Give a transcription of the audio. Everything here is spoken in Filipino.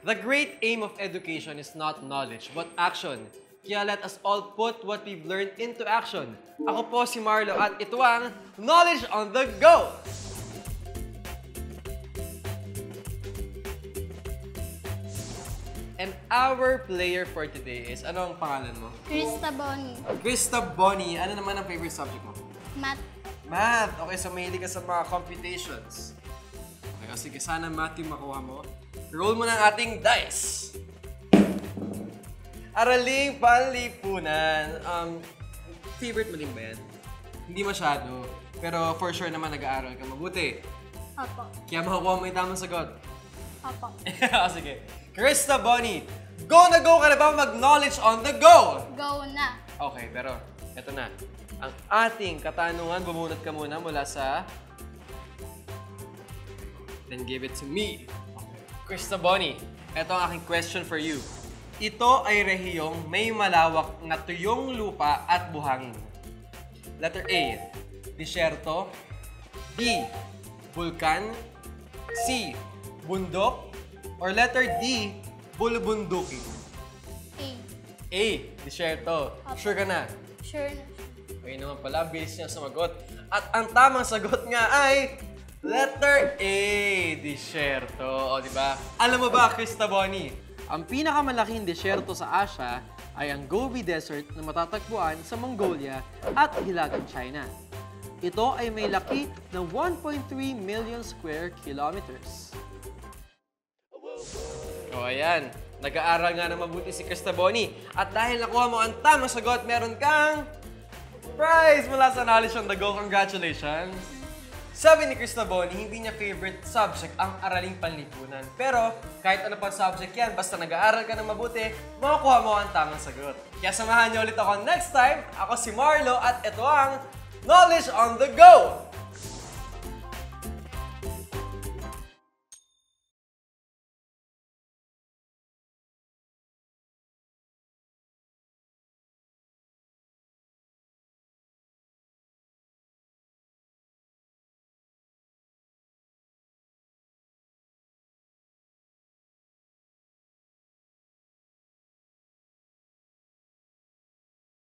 The great aim of education is not knowledge, but action. Kaya let us all put what we've learned into action. Ako po si Marlo at ito ang Knowledge on the Go! And our player for today is, ano ang pangalan mo? Cristha Booney. Cristha Booney. Ano naman ang favorite subject mo? Math. Math. Okay, so mahilig ka sa mga computations. Okay, o sige, sana math yung makuha mo. Roll mo ng ating dice. Araling Panlipunan. Favorite mo din ba yan? Hindi masyado. Pero for sure naman nag-aaral ka mabuti. Opo. Kaya makukuha mo yung tamang sagot. Opo. O sige. Cristha Booney, go na go ka na ba mag-knowledge on the go? Go na. Okay, pero eto na. Ang ating katanungan, bumunot ka muna mula sa... Then give it to me. Okay. Cristha Booney, eto ang aking question for you. Ito ay rehiyong may malawak na tuyong lupa at buhangin. Letter A, disyerto. B, bulkan. C, bundok. Or letter D, bulubundukin. A. A, disyerto. Sure ka na? Sure na. Okay naman pala, bilis niya sumagot. At ang tamang sagot nga ay letter A, disyerto. O, di ba? Alam mo ba, Cristha Booney, ang pinakamalaking disyerto sa Asya ay ang Gobi Desert na matatagpuan sa Mongolia at Hilagang, China. Ito ay may laki na 1.3 million square kilometers. O, ayan. Nag-aaral nga na mabuti si Cristha Booney. At dahil nakuha mo ang tamang sagot, meron kang prize mula sa Knowledge on the Go. Congratulations! Sabi ni Cristha Booney, hindi niya favorite subject ang Araling Panlipunan. Pero kahit ano pang subject yan, basta nag-aaral ka na mabuti, makukuha mo ang tamang sagot. Kaya samahan niyo ulit ako next time. Ako si Marlo at ito ang Knowledge on the Go!